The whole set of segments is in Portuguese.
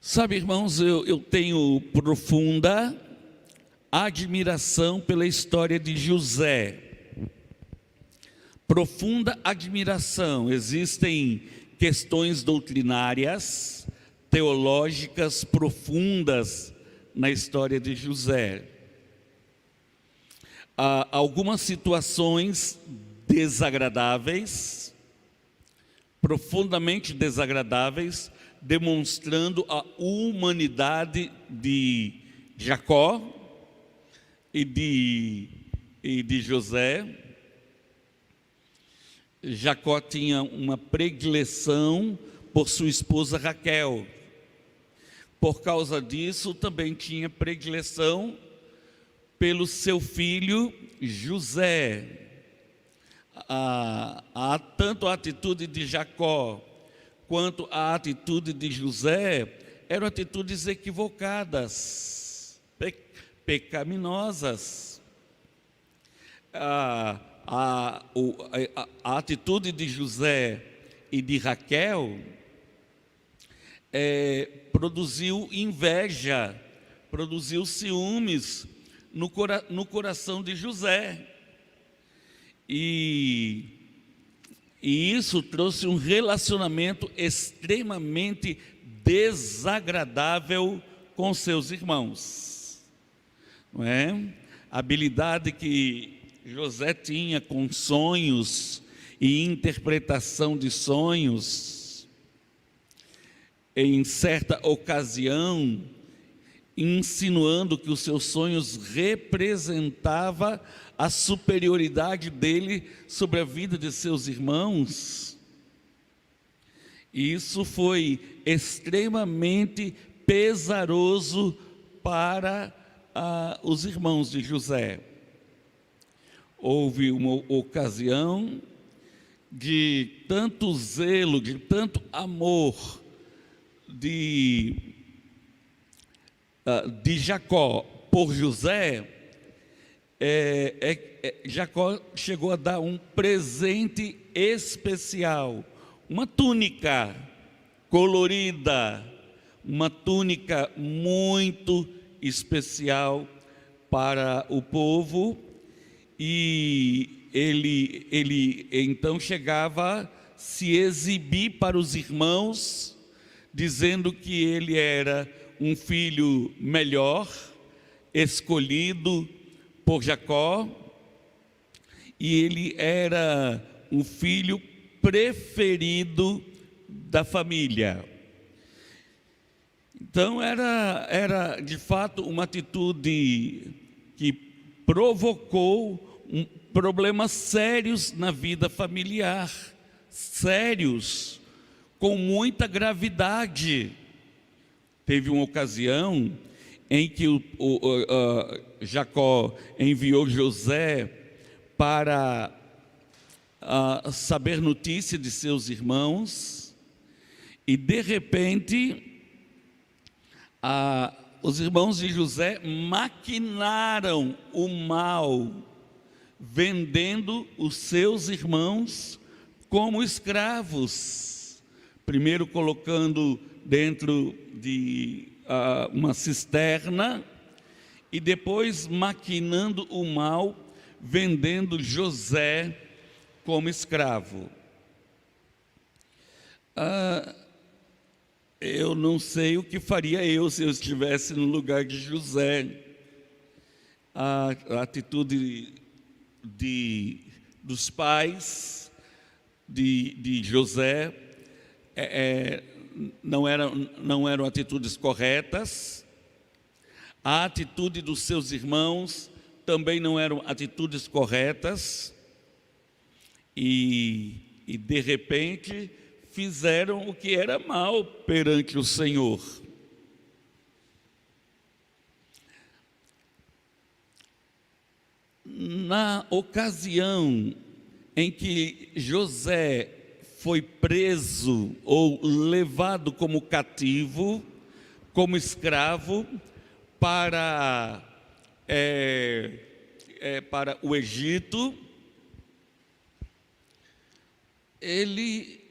Sabe, irmãos, eu tenho profunda admiração pela história de José. Profunda admiração. Existem questões doutrinárias, teológicas profundas na história de José. Há algumas situações desagradáveis, profundamente desagradáveis, demonstrando a humanidade de Jacó e de José. Jacó tinha uma predileção por sua esposa Raquel. Por causa disso, também tinha predileção pelo seu filho José. Tanto a atitude de Jacó quanto a atitude de José eram atitudes equivocadas, pecaminosas. A atitude de José e de Raquel produziu inveja, produziu ciúmes no coração de José. E isso trouxe um relacionamento extremamente desagradável com seus irmãos, não é? A habilidade que José tinha com sonhos e interpretação de sonhos, em certa ocasião, insinuando que os seus sonhos representavam a superioridade dele sobre a vida de seus irmãos. Isso foi extremamente pesaroso para os irmãos de José. Houve uma ocasião de tanto zelo, de tanto amor de Jacó por José, Jacó chegou a dar um presente especial, uma túnica colorida, uma túnica muito especial para o povo, e ele então chegava a se exibir para os irmãos, dizendo que ele era um filho melhor, escolhido por Jacó, e ele era um filho preferido da família. Então era de fato uma atitude que provocou problemas sérios na vida familiar, sérios, com muita gravidade. Teve uma ocasião em que Jacó enviou José para saber notícia de seus irmãos, e de repente os irmãos de José maquinaram o mal, vendendo os seus irmãos como escravos, primeiro colocando dentro de uma cisterna, e depois maquinando o mal, vendendo José como escravo. Eu não sei o que faria eu se eu estivesse no lugar de José. A atitude dos pais de José não eram atitudes corretas. A atitude dos seus irmãos também não eram atitudes corretas, e de repente fizeram o que era mal perante o Senhor. Na ocasião em que José foi preso ou levado como cativo, como escravo, para o Egito, ele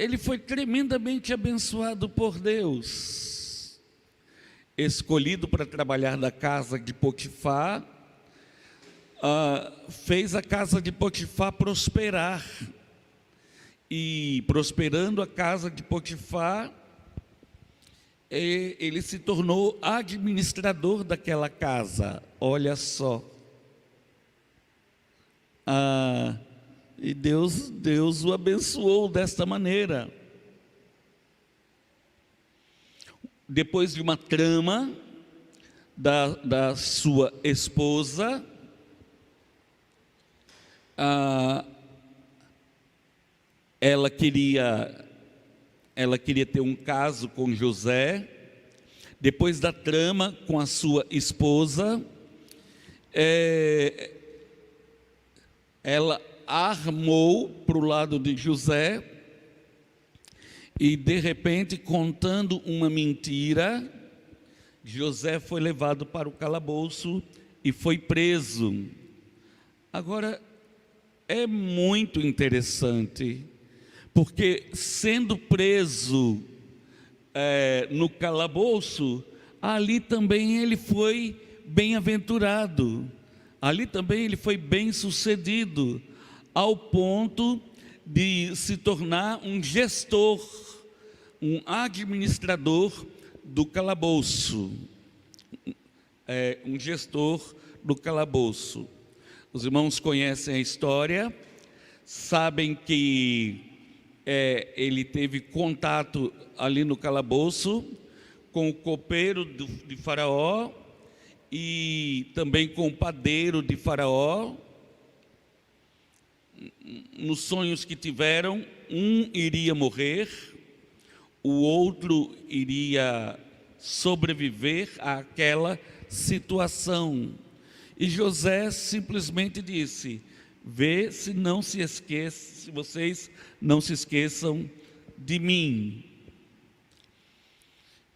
ele foi tremendamente abençoado por Deus. Escolhido para trabalhar na casa de Potifar, fez a casa de Potifar prosperar. E prosperando a casa de Potifar, ele se tornou administrador daquela casa. Olha só. E Deus o abençoou desta maneira. Depois de uma trama da sua esposa, ela queria ter um caso com José. Depois da trama com a sua esposa, ela armou para o lado de José e, de repente, contando uma mentira, José foi levado para o calabouço e foi preso. Agora, é muito interessante, porque sendo preso no calabouço, ali também ele foi bem-aventurado, ali também ele foi bem-sucedido, ao ponto de se tornar um gestor, um administrador do calabouço, um gestor do calabouço. Os irmãos conhecem a história, sabem que ele teve contato ali no calabouço com o copeiro de Faraó e também com o padeiro de Faraó. Nos sonhos que tiveram, um iria morrer, o outro iria sobreviver àquela situação. E José simplesmente disse: vê se vocês não se esqueçam de mim.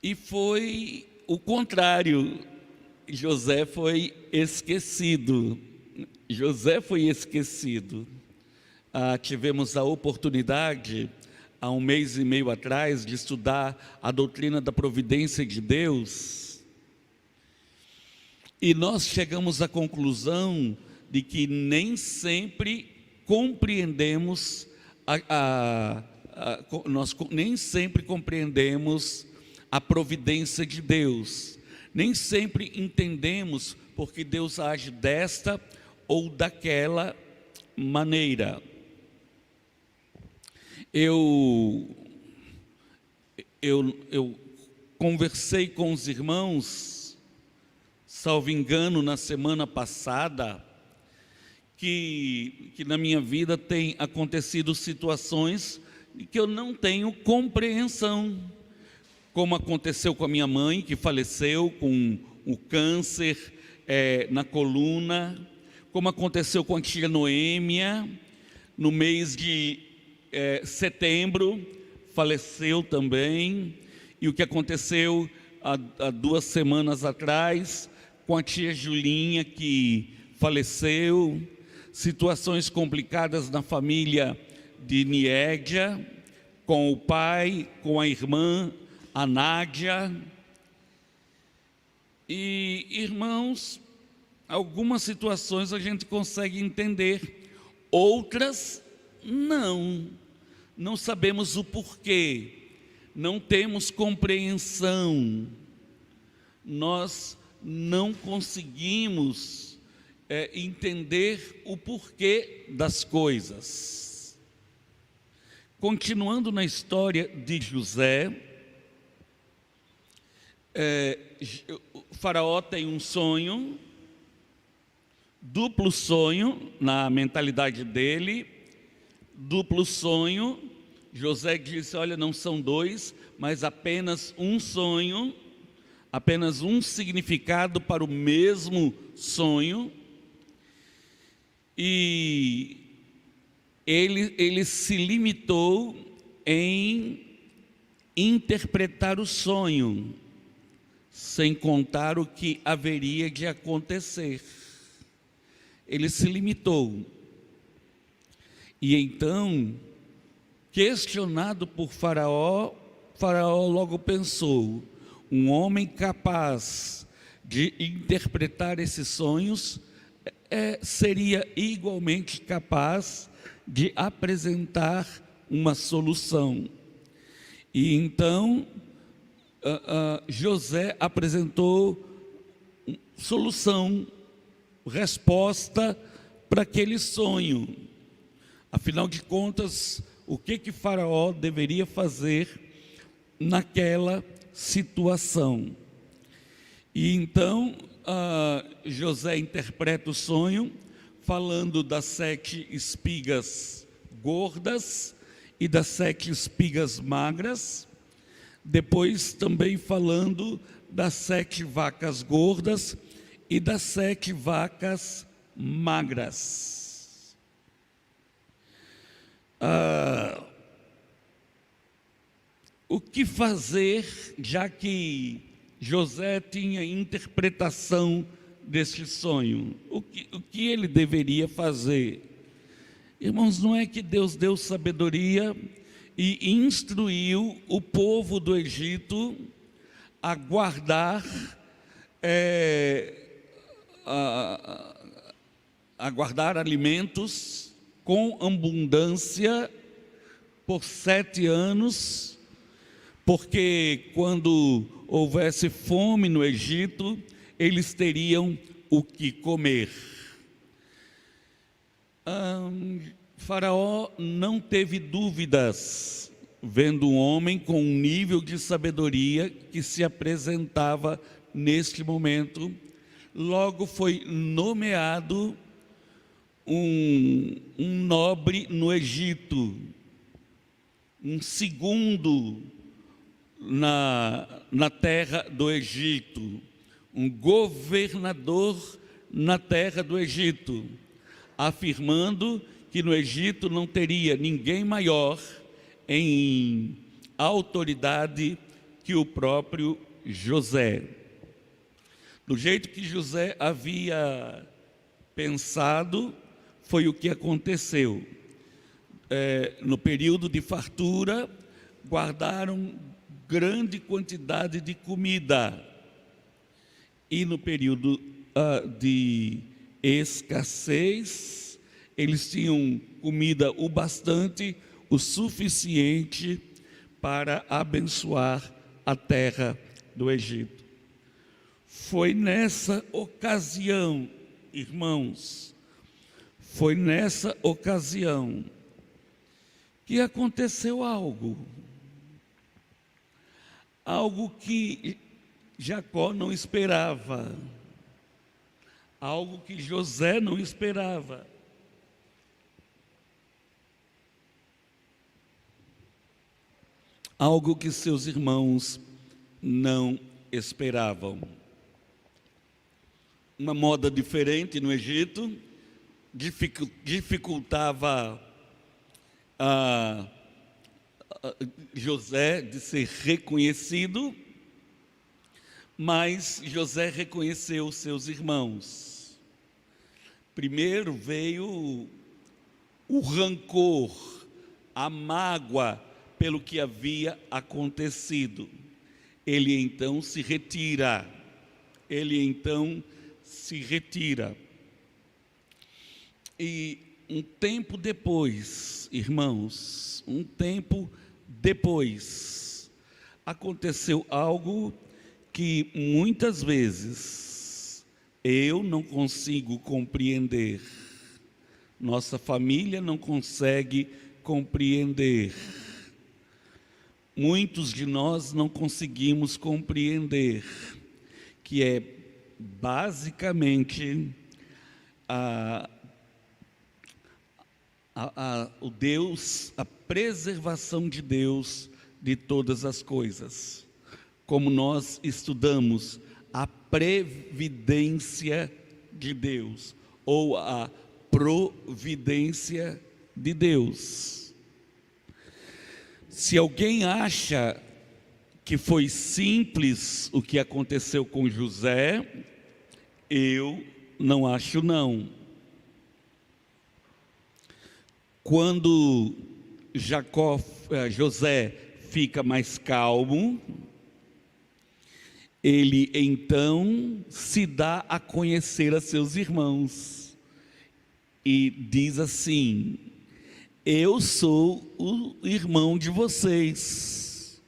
E foi o contrário. José foi esquecido. Tivemos a oportunidade, há 1 mês e meio atrás, de estudar a doutrina da providência de Deus. E nós chegamos à conclusão de que nem sempre compreendemos nem sempre compreendemos a providência de Deus. Nem sempre entendemos porque Deus age desta ou daquela maneira. Eu conversei com os irmãos, salvo engano, na semana passada, que na minha vida tem acontecido situações que eu não tenho compreensão, como aconteceu com a minha mãe, que faleceu com o câncer na coluna, como aconteceu com a tia Noêmia, no mês de setembro, faleceu também, e o que aconteceu há 2 semanas atrás, com a tia Julinha, que faleceu, situações complicadas na família de Niédia, com o pai, com a irmã, a Nádia. E, irmãos, algumas situações a gente consegue entender, outras não sabemos o porquê, não temos compreensão, nós não conseguimos entender o porquê das coisas. Continuando na história de José, o Faraó tem um sonho, duplo sonho na mentalidade dele, duplo sonho. José disse: olha, não são 2, mas apenas um sonho, apenas um significado para o mesmo sonho. E ele se limitou em interpretar o sonho, sem contar o que haveria de acontecer. Ele se limitou. E então, o questionado por Faraó, Faraó logo pensou: um homem capaz de interpretar esses sonhos seria igualmente capaz de apresentar uma solução. E então José apresentou solução, resposta para aquele sonho. Afinal de contas, o que Faraó deveria fazer naquela situação? E então José interpreta o sonho falando das 7 espigas gordas e das 7 espigas magras, depois também falando das 7 vacas gordas e das 7 vacas magras. O que fazer, já que José tinha interpretação deste sonho? O que ele deveria fazer? Irmãos, não é que Deus deu sabedoria e instruiu o povo do Egito a guardar alimentos com abundância por 7 anos, porque quando houvesse fome no Egito, eles teriam o que comer. Faraó não teve dúvidas, vendo um homem com um nível de sabedoria que se apresentava neste momento. Logo foi nomeado um nobre no Egito, um segundo na terra do Egito, um governador na terra do Egito, afirmando que no Egito não teria ninguém maior em autoridade que o próprio José. Do jeito que José havia pensado, foi o que aconteceu. No período de fartura, guardaram grande quantidade de comida, e no período de escassez, eles tinham comida o bastante, o suficiente para abençoar a terra do Egito. Foi nessa ocasião, irmãos, foi nessa ocasião que aconteceu algo que Jacó não esperava, algo que José não esperava. Algo que seus irmãos não esperavam. Uma moda diferente no Egito dificultava José de ser reconhecido, mas José reconheceu seus irmãos. Primeiro veio o rancor, a mágoa pelo que havia acontecido. Ele então se retira. E um tempo depois, irmãos, aconteceu algo que muitas vezes eu não consigo compreender, nossa família não consegue compreender, muitos de nós não conseguimos compreender, que é basicamente o Deus, a preservação de Deus de todas as coisas. Como nós estudamos a previdência de Deus, ou a providência de Deus. Se alguém acha que foi simples o que aconteceu com José, eu não acho não. Quando José fica mais calmo, ele então se dá a conhecer a seus irmãos e diz assim: eu sou o irmão de vocês,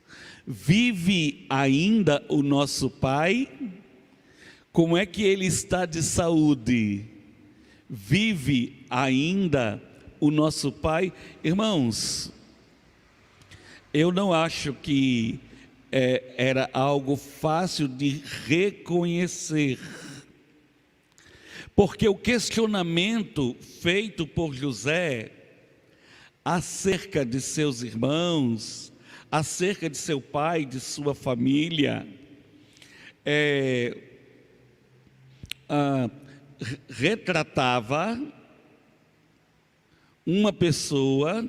vive ainda o nosso pai? Como é que ele está de saúde? Vive ainda o nosso pai? Irmãos, eu não acho que era algo fácil de reconhecer, porque o questionamento feito por José acerca de seus irmãos, acerca de seu pai, de sua família, retratava uma pessoa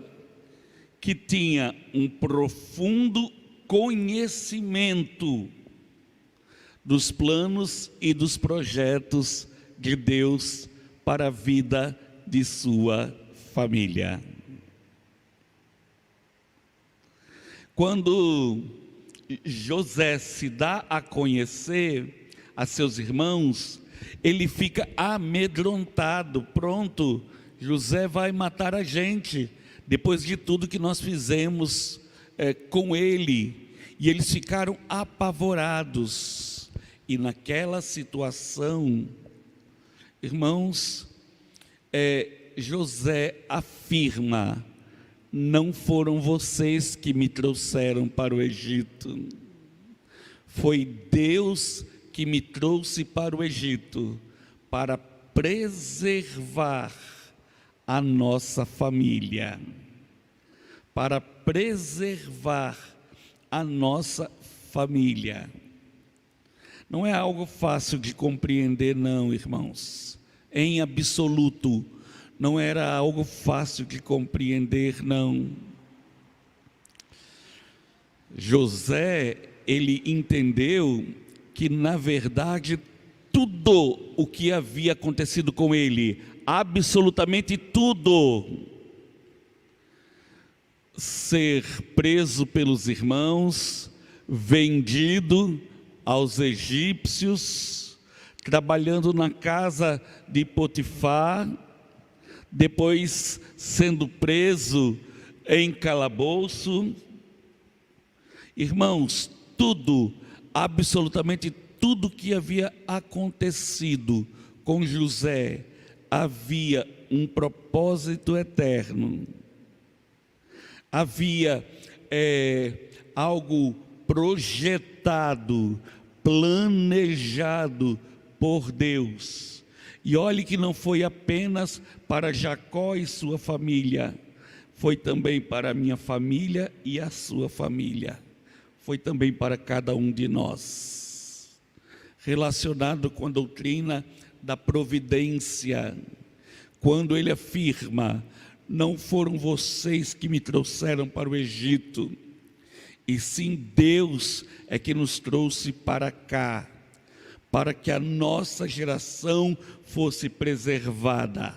que tinha um profundo conhecimento dos planos e dos projetos de Deus para a vida de sua família. Quando José se dá a conhecer a seus irmãos, ele fica amedrontado. Pronto, José vai matar a gente, depois de tudo que nós fizemos com ele. E eles ficaram apavorados. E naquela situação, irmãos, José afirma: não foram vocês que me trouxeram para o Egito, foi Deus que me trouxe para o Egito, para preservar a nossa família, para preservar a nossa família. Não é algo fácil de compreender, não, irmãos, em absoluto. Não era algo fácil de compreender, não. José, ele entendeu que, na verdade, tudo o que havia acontecido com ele, absolutamente tudo, ser preso pelos irmãos, vendido aos egípcios, trabalhando na casa de Potifar, depois sendo preso em calabouço. Irmãos, tudo, absolutamente tudo que havia acontecido com José, havia um propósito eterno. Havia algo projetado, planejado por Deus. E olhe que não foi apenas para Jacó e sua família, foi também para a minha família e a sua família. Foi também para cada um de nós. Relacionado com a doutrina da providência, quando ele afirma: não foram vocês que me trouxeram para o Egito, e sim Deus é que nos trouxe para cá, para que a nossa geração fosse preservada.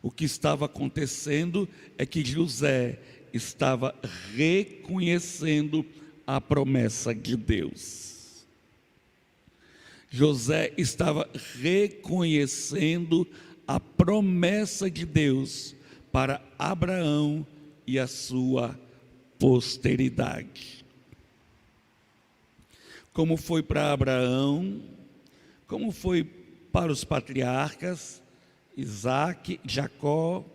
O que estava acontecendo é que José estava reconhecendo a promessa de Deus. José estava reconhecendo a promessa de Deus para Abraão e a sua posteridade. Como foi para Abraão, como foi para os patriarcas, Isaac, Jacó,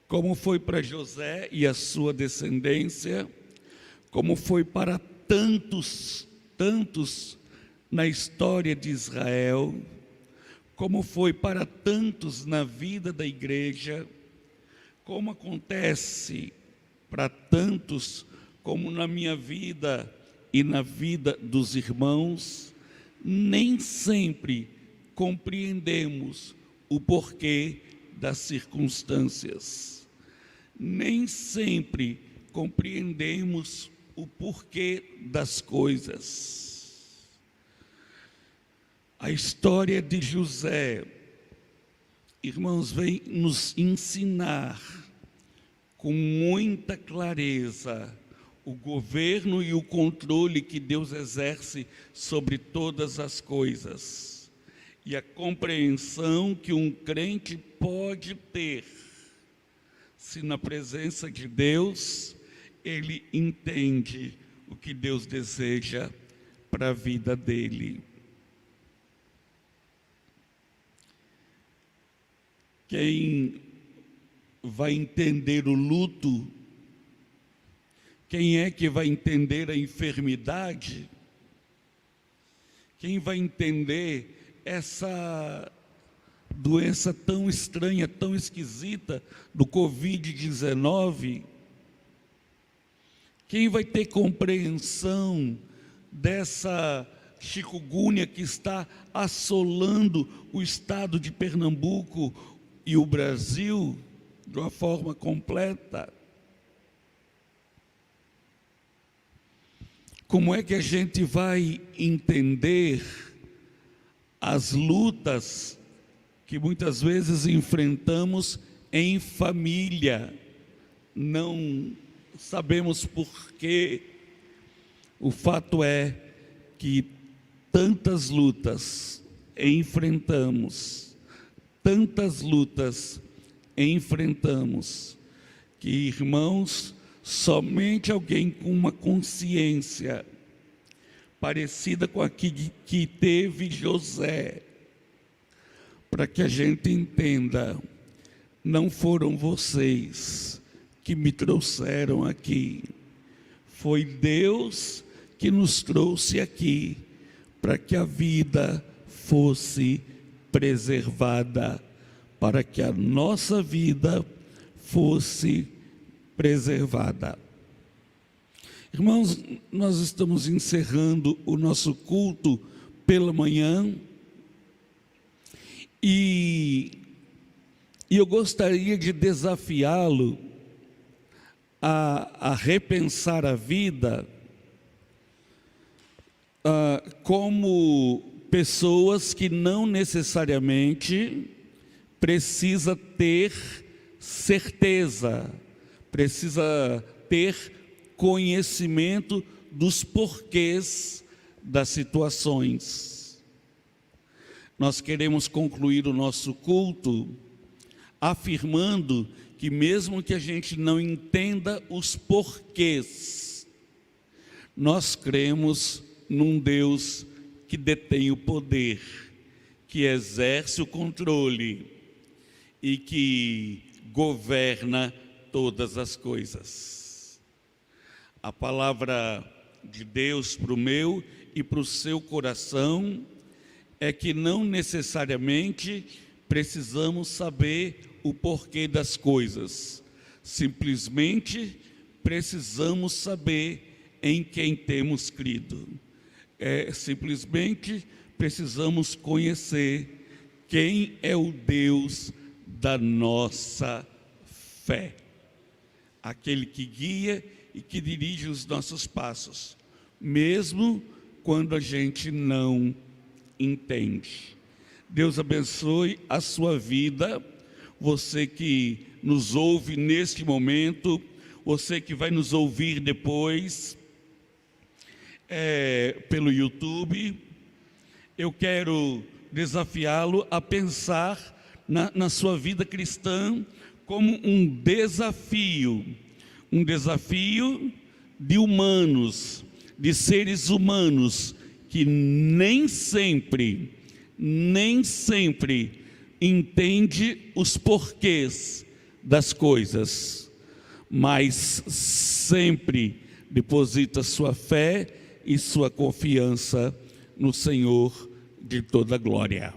como foi para José e a sua descendência, como foi para tantos na história de Israel, como foi para tantos na vida da igreja, como acontece para tantos, como na minha vida e na vida dos irmãos, nem sempre compreendemos o porquê das circunstâncias, nem sempre compreendemos o porquê das coisas. A história de José, irmãos, vem nos ensinar com muita clareza o governo e o controle que Deus exerce sobre todas as coisas e a compreensão que um crente pode ter se na presença de Deus ele entende o que Deus deseja para a vida dele. Quem vai entender o luto? Quem é que vai entender a enfermidade? Quem vai entender essa doença tão estranha, tão esquisita do Covid-19? Quem vai ter compreensão dessa chikungunya que está assolando o estado de Pernambuco e o Brasil de uma forma completa? Como é que a gente vai entender as lutas que muitas vezes enfrentamos em família? Não sabemos por quê. O fato é que tantas lutas enfrentamos, que, irmãos, somente alguém com uma consciência parecida com a que teve José, para que a gente entenda, não foram vocês que me trouxeram aqui, foi Deus que nos trouxe aqui, para que a vida fosse preservada, para que a nossa vida fosse preservada. Irmãos, nós estamos encerrando o nosso culto pela manhã e eu gostaria de desafiá-lo a repensar a vida como pessoas que não necessariamente precisa ter certeza, precisa ter conhecimento dos porquês das situações. Nós queremos concluir o nosso culto afirmando que mesmo que a gente não entenda os porquês, nós cremos num Deus que detém o poder, que exerce o controle e que governa todas as coisas. A palavra de Deus para o meu e para o seu coração é que não necessariamente precisamos saber o porquê das coisas, simplesmente precisamos saber em quem temos crido. Simplesmente precisamos conhecer quem é o Deus da nossa fé, aquele que guia e que dirige os nossos passos, mesmo quando a gente não entende. Deus abençoe a sua vida, você que nos ouve neste momento, você que vai nos ouvir depois pelo YouTube. Eu quero desafiá-lo a pensar na sua vida cristã como um desafio de humanos, de seres humanos que nem sempre entende os porquês das coisas, mas sempre deposita sua fé e sua confiança no Senhor de toda glória.